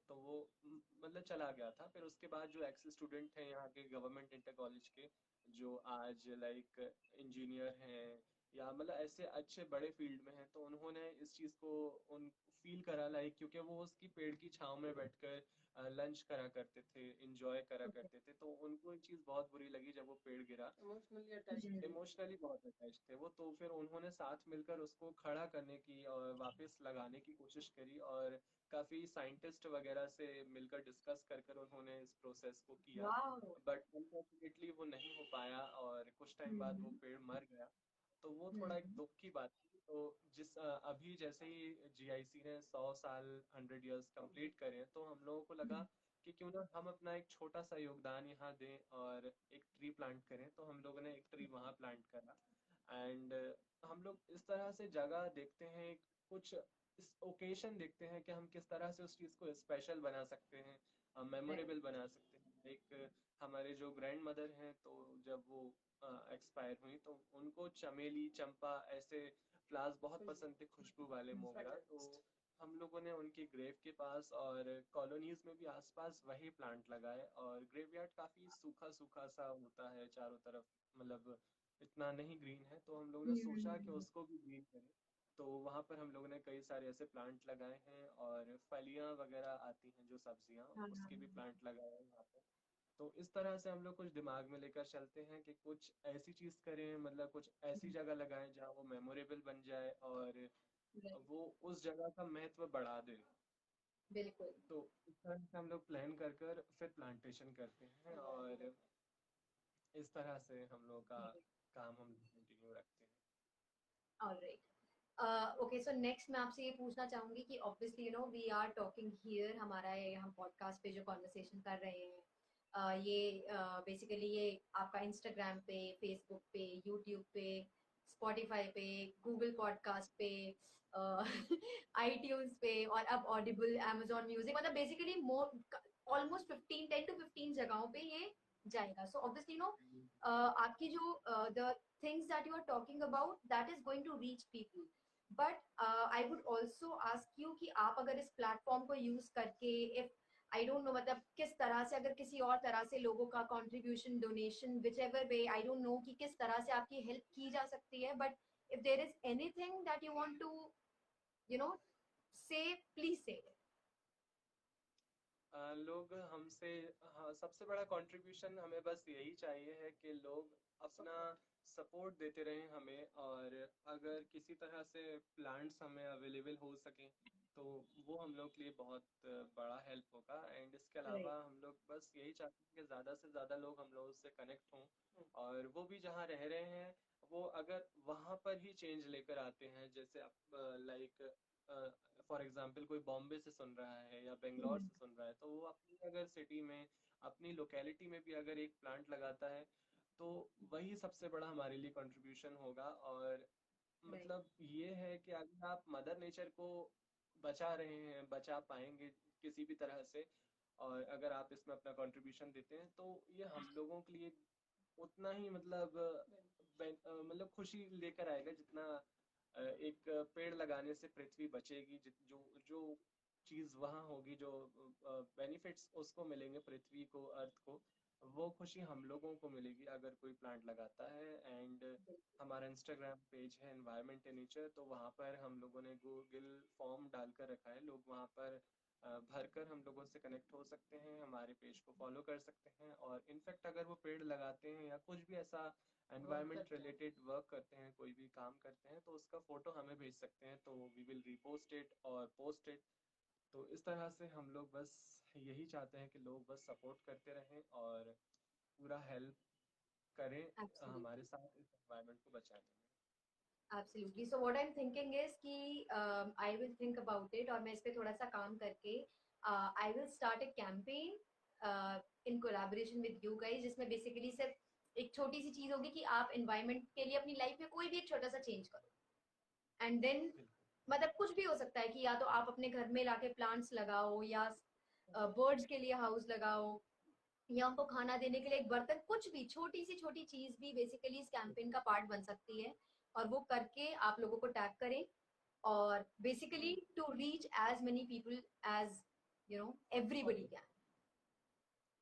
तो वो मतलब चला गया था। फिर उसके बाद जो एक्स स्टूडेंट हैं यहाँ के गवर्नमेंट इंटर कॉलेज के, जो आज लाइक इंजीनियर हैं या मतलब ऐसे अच्छे बड़े फील्ड में हैं, तो उन्होंने इस चीज़ को उन फील करा, लाइक क्योंकि वो उसकी पेड़ की छांव में बैठकर लंच करा करते थे, एंजॉय करा करते थे, तो उनको ये चीज़ बहुत बुरी लगी जब वो पेड़ गिरा। इमोशनली अटैच थे। इमोशनली बहुत अटैच थे वो, तो फिर उन्होंने साथ मिलकर उसको खड़ा करने की और वापस लगाने की कोशिश करी, और काफ़ी साइंटिस्ट वगैरह से मिलकर डिस्कस कर कर उन्होंने इस प्रोसेस को किया। वाओ। बट अनफॉर्चुनेटली वो नहीं हो पाया, और कुछ टाइम बाद वो पेड़ मर गया। तो वो थोड़ा एक दुख की बात थी। तो अभी जैसे ही जीआईसी ने 100 साल 100 इयर्स कंप्लीट करे, तो हम लोगों को लगा कि क्यों ना हम अपना एक छोटा सा योगदान यहाँ दें और एक ट्री प्लांट करें। तो हम लोगों ने एक ट्री वहाँ प्लांट करा। एंड हम लोग इस तरह से जगह देखते हैं, कुछ इस ओकेशन देखते हैं कि हम किस तरह से उस चीज़ को स्पेशल बना सकते हैं, मेमोरेबल बना सकते हैं। एक हमारे जो ग्रैंड मदर हैं, तो जब वो एक्सपायर हुई तो उनको चमेली चंपा ऐसे फ्लावर्स बहुत पसंद थे, खुशबू वाले मोगरा। तो हम लोगों ने उनकी ग्रेव के पास और कॉलोनीज में भी आसपास वही प्लांट लगाए, और ग्रेवयार्ड काफी सूखा सूखा सा होता है चारों तरफ, मतलब इतना नहीं ग्रीन है। तो हम लोगों ने सोचा कि उसको भी ग्रीन करें। तो वहाँ पर हम लोगों ने कई सारे ऐसे प्लांट लगाए हैं, और फलियाँ वगैरह आती हैं जो सब्जियाँ, उसके भी प्लांट लगाए हैं वहाँ पर। तो इस तरह से हम लोग कुछ दिमाग में लेकर चलते हैं कि कुछ ऐसी चीज करें, मतलब कुछ ऐसी जगह लगाएं जहाँ वो मेमोरेबल बन जाए और वो उस जगह का महत्व बढ़ा दे। बिल्कुल। तो इस तरह से हम लोग प्लान कर कर फिर प्लांटेशन करते हैं, और इस तरह से हम लोग का काम हम कंटिन्यू रखते हैं। ऑलराइट। ओके, सो नेक्स्ट मैं आपसे ये पूछना चाहूंगी कि obviously we are talking here, हमारा ये हम पॉडकास्ट पे जो कॉन्वर्सेशन कर रहे हैं, ये बेसिकली ये आपका इंस्टाग्राम पे, फेसबुक पे, यूट्यूब पे, स्पॉटिफाई पे, गूगल पॉडकास्ट पे, आईट्यून्स पे, और अब ऑडिबल, amazon म्यूजिक, मतलब बेसिकली मोर ऑलमोस्ट 10 to 15 जगहों पे ये जाएगा। सो ऑब्वियसली आपकी जो the things that you are talking about, that is going to reach people. But I would also ask you कि आप अगर इस प्लेटफॉर्म को यूज करके, if I don't know, मतलब किस तरह से, अगर किसी और तरह से लोगों का contribution, donation, whichever way, I don't know कि किस तरह से आपकी हेल्प की जा सकती है, but if there is anything that you want to you know say, please say it. लोग हमसे, हाँ, सबसे बड़ा कंट्रीब्यूशन हमें बस यही चाहिए है कि लोग अपना सपोर्ट देते रहें हमें, और अगर किसी तरह से प्लांट्स हमें अवेलेबल हो सकें तो वो हम लोग के लिए बहुत बड़ा हेल्प होगा। एंड इसके Right. अलावा हम लोग बस यही चाहते हैं कि ज़्यादा से ज़्यादा लोग हम लोग से कनेक्ट हों, और वो भी जहाँ रह रहे हैं वो अगर वहाँ पर ही चेंज लेकर आते हैं, जैसे लाइक फॉर एग्जाम्पल कोई बॉम्बे से सुन रहा है या बेंगलोर से सुन रहा है, तो वो अपनी अगर सिटी में, अपनी लोकेलिटी में भी अगर एक प्लांट लगाता है, तो वही सबसे बड़ा हमारे लिए कंट्रीब्यूशन होगा। और Right. मतलब ये है कि अगर आप मदर नेचर को बचा रहे हैं, बचा पाएंगे किसी भी तरह से, और अगर आप इसमें अपना कंट्रीब्यूशन देते हैं, तो ये हम लोगों के लिए उतना ही मतलब मतलब खुशी लेकर आएगा जितना एक पेड़ लगाने से पृथ्वी बचेगी। जो जो चीज वहां होगी, जो बेनिफिट्स उसको मिलेंगे पृथ्वी को, अर्थ को, वो खुशी हम लोगों को मिलेगी अगर कोई प्लांट लगाता है। एंड हमारा इंस्टाग्राम पेज है एनवायरमेंट एंड नेचर, तो वहाँ पर हम लोगों ने गूगल फॉर्म डालकर रखा है। लोग वहाँ पर भरकर हम लोगों से कनेक्ट हो सकते हैं, हमारे पेज को फॉलो कर सकते हैं, और इनफैक्ट अगर वो पेड़ लगाते हैं या कुछ भी ऐसा एनवायरमेंट रिलेटेड वर्क करते हैं, कोई भी काम करते हैं, तो उसका फोटो हमें भेज सकते हैं, तो वी विल रिपोस्ट इट और पोस्ट इट। तो इस तरह से हम लोग बस यही चाहते हैं कि लोग बस सपोर्ट करते रहें और पूरा हेल्प करें हमारे Absolutely. साथ इस एनवायरनमेंट को बचाने में। Absolutely. So what I'm thinking is कि I will think about it, और मैं इस पे थोड़ा सा काम करके I will start a campaign in collaboration with you guys, जिसमें basically सिर्फ एक छोटी सी चीज होगी कि आप एनवायरनमेंट के लिए अपनी लाइफ में कोई भी एक छोटा सा चेंज करो, एंड देन बिल्कुल मतलब कुछ भी हो सकता है कि या तो आप अपने घर में लाके प्लांट्स लगाओ, या बर्ड्स के लिए हाउस लगाओ, या उनको खाना देने के लिए एक बर्तन, कुछ भी छोटी चीज भी बेसिकली इस कैंपेन का पार्ट बन सकती है। और वो करके आप लोगों को टैग करें, और basically to reach as many people as everybody can.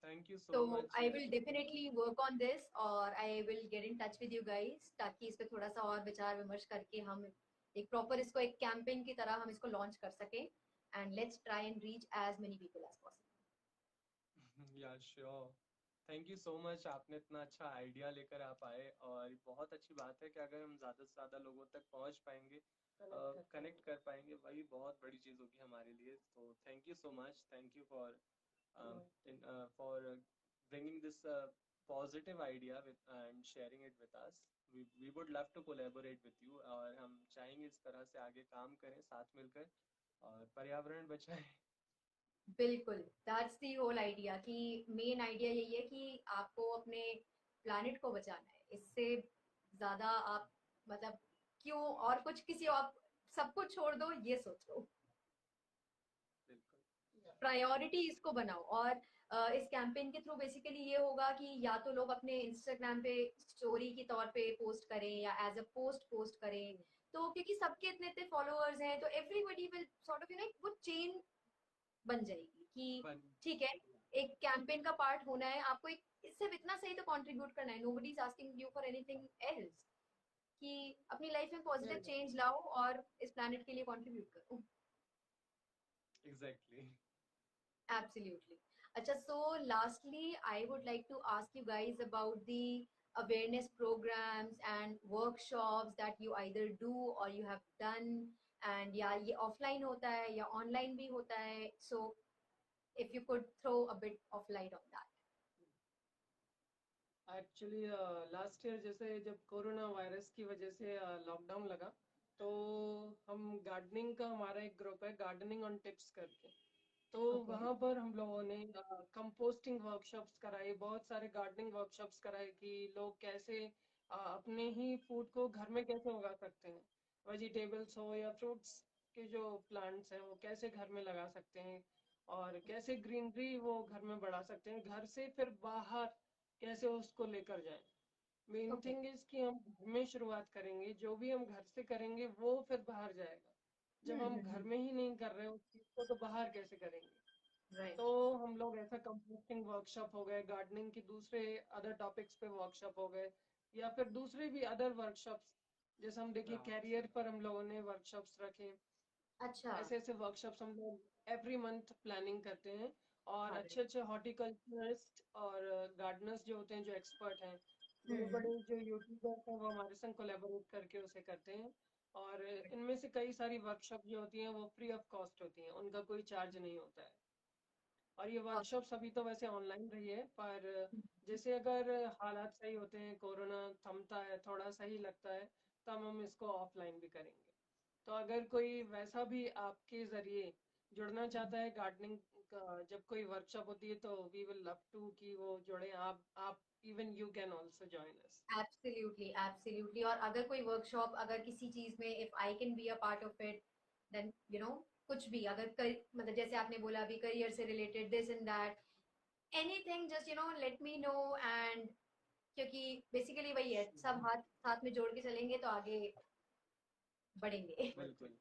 Thank you So so much. I will definitely work on this, और I will get in touch with you guys, ताकि इस पे थोड़ा सा और विचार विमर्श करके हम एक प्रॉपर इसको एक कैंपेन की तरह हम इसको लॉन्च कर सके, and let's try and reach as many people as possible. Yeah sure, thank you so much, आपने इतना अच्छा आइडिया लेकर आप आए, और बहुत अच्छी बात है कि अगर हम ज़्यादा से ज़्यादा लोगों तक पहुंच पाएंगे, कनेक्ट कर पाएंगे, वही बहुत बड़ी चीज़ होगी हमारे लिए। तो thank you so much, thank you for bringing this positive idea with and sharing it with us. We would love to collaborate with you, और हम चाहेंगे इस तरह से आगे काम करें साथ मिलकर और पर्यावरण बचाएं। बिल्कुल, दैट्स दी होल आइडिया, कि मेन आइडिया यही है कि आपको अपने प्लैनेट को बचाना है। इससे ज्यादा आप मतलब क्यों और कुछ किसी और सब कुछ छोड़ दो, ये सोचो, बिल्कुल प्रायोरिटी इसको बनाओ। और इस कैंपेन के थ्रू बेसिकली ये होगा कि या तो लोग अपने इंस्टाग्राम पे स्टोरी के तौर पे पोस्ट करें, या एज अ पोस्ट करें, तो क्योंकि सबके इतने इतने फॉलोअर्स हैं, तो एवरीबडी विल सॉर्ट ऑफ वो चेन बन जाएगी कि बन ठीक है, एक कैंपेन का पार्ट होना है, आपको एक इससे इतना सही तो कंट्रीब्यूट करना है, nobody is asking you for anything else, कि अपनी लाइफ में पॉजिटिव चेंज लाओ और इस प्लैनेट के लिए कंट्रीब्यूट करो। Exactly. Absolutely. Acha, so lastly, I would like to ask you guys about the awareness programs and workshops that you either do or you have done. And yeah, ये offline होता है या online भी होता है. So if you could throw a bit of light on that. Actually last year जैसे जब corona virus की वजह से लॉकडाउन लगा, तो हम गार्डनिंग का हमारा एक ग्रुप है, गार्डनिंग ऑन टिप्स करके। तो Okay. वहां पर हम लोगों ने कंपोस्टिंग वर्कशॉप्स कराए, बहुत सारे गार्डनिंग वर्कशॉप्स कराए कि लोग कैसे अपने ही फूड को घर में कैसे उगा सकते हैं, वेजिटेबल्स हो या फ्रूट्स के जो प्लांट्स हैं वो कैसे घर में लगा सकते हैं, और कैसे ग्रीनरी वो घर में बढ़ा सकते हैं, घर से फिर बाहर कैसे उसको लेकर जाएं। Main Okay. थिंग इज कि हम घर में शुरुआत करेंगे, जो भी हम घर से करेंगे वो फिर बाहर जाएगा। जब हम घर में ही नहीं कर रहे उस चीज को, तो बाहर कैसे करेंगे। Right. तो हम लोग ऐसा कंपोस्टिंग वर्कशॉप हो गए, गार्डनिंग की दूसरे अदर टॉपिक्स पे वर्कशॉप हो गए, या फिर दूसरे भी अदर वर्कशॉप्स, जैसे हम देखिए कैरियर पर हम लोगों ने वर्कशॉप्स रखे। अच्छा। ऐसे ऐसे वर्कशॉप्स हम लोग एवरी मंथ प्लानिंग करते हैं, और got अच्छे it. अच्छे हॉर्टिकल्चरिस्ट और गार्डनर्स जो होते हैं, जो एक्सपर्ट हैं, बड़े हम्म। बड़े जो यूट्यूबर्स हैं, वो हमारे संग कोलैबोरेट करके उसे करते हैं। और इनमें से कई सारी वर्कशॉप जो होती हैं वो फ्री ऑफ कॉस्ट होती हैं, उनका कोई चार्ज नहीं होता है। और ये Awesome. वर्कशॉप्स अभी तो वैसे ऑनलाइन रही है, पर जैसे अगर हालात सही होते हैं, कोरोना थमता है, थोड़ा सही लगता है, तब हम इसको ऑफलाइन भी करेंगे। तो अगर कोई वैसा भी आपके जरिए जुड़ना चाहता है गार्डनिंग का, जब कोई वर्कशॉप होती है, तो वी विल लव टू कि वो जुड़े। आप even you can also join us. Absolutely, absolutely. और अगर कोई वर्कशॉप, अगर किसी चीज में if I can be a part of it, then कुछ भी, अगर मतलब जैसे आपने बोला अभी करियर से related this and that, anything, just let me know. And क्योंकि बेसिकली वही है, सब हाथ साथ में जोड़ के चलेंगे तो आगे बढ़ेंगे। बिल्कुल।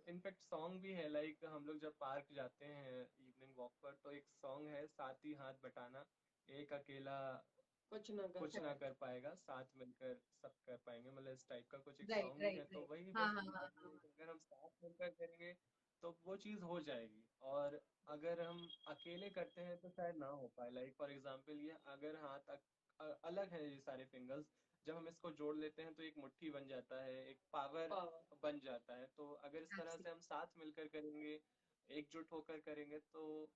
इनफैक्ट सॉन्ग भी है, लाइक हम लोग जब पार्क जाते हैं इवनिंग वॉक पर, तो एक सॉन्ग है, साथ ही हाथ बटाना, एक अकेला कुछ ना कर पाएगा, साथ मिलकर सब कर पाएंगे, मतलब इस टाइप का कुछ एक राइट, सॉन्ग भी है। राइट, तो राइट। वही हाँ, बस हाँ, हाँ, यही है हाँ। कि अगर हम साथ मिलकर करेंगे तो वो चीज़ हो जाएगी, और अगर हम अकेले करते हैं तो शायद ना हो पाए। लाइक फॉर एग्जांपल, ये अगर हाथ अलग है, ये सारे फिंगर्स, जब हम इसको जोड़ लेते हैं तो एक मुट्ठी बन जाता है, एक पावर बन जाता है। तो अगर इस तरह से हम साथ मिलकर करेंगे, एकजुट होकर करेंगे, तो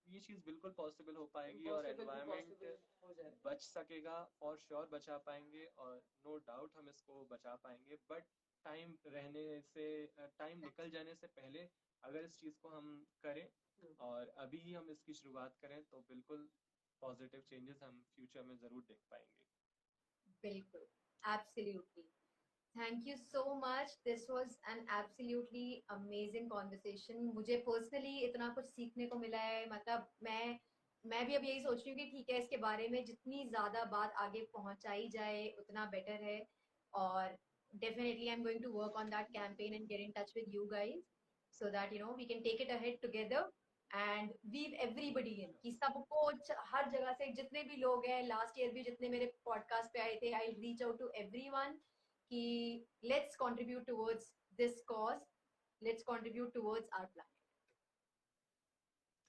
ये चीज़ बिल्कुल पॉसिबल हो पाएगी, और एनवायरनमेंट बच सकेगा, फॉर श्योर बचा पाएंगे, और नो डाउट हम इसको बचा पाएंगे। बट टाइम रहने से, टाइम निकल जाने से पहले अगर इस चीज़ को हम करें और अभी ही हम इसकी शुरुआत करें, तो बिल्कुल पॉजिटिव चेंजेस हम फ्यूचर में जरूर देख पाएंगे। बिल्कुल, absolutely. Thank you so much. This was an absolutely amazing conversation. मुझे personally इतना कुछ सीखने को मिला है, मतलब मैं भी अब यही सोच रही हूँ कि ठीक है, इसके बारे में जितनी ज़्यादा बात आगे पहुँचाई जाए उतना बेटर है। और definitely I'm going to work on that campaign and get in touch with you guys so that you know we can take it ahead together and weave everybody in, कि सबको हर जगह से जितने भी लोग हैं, लास्ट ईयर भी जितने मेरे पॉडकास्ट पे आए थे, I reach out to everyone कि let's contribute towards this cause, let's contribute towards our planet.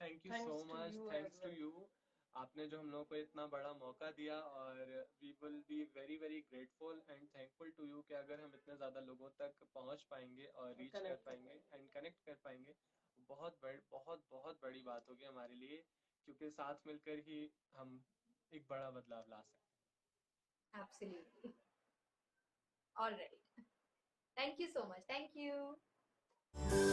Thank you Thanks so to मच, you thanks as to well. You. आपने जो हम लोगों को इतना बड़ा मौका दिया, और we will be very very grateful and thankful to you कि अगर हम इतने ज़्यादा लोगों तक पहुंच पाएंगे और रीच कर Connect कर पाएंगे एंड कनेक्ट कर पाएंगे, बहुत बहुत बड़ी बात होगी हमारे लिए, क्योंकि साथ मिलकर ही हम एक बड़ा बदलाव ला सकते हैं। Absolutely. All right. Thank you so much. Thank you.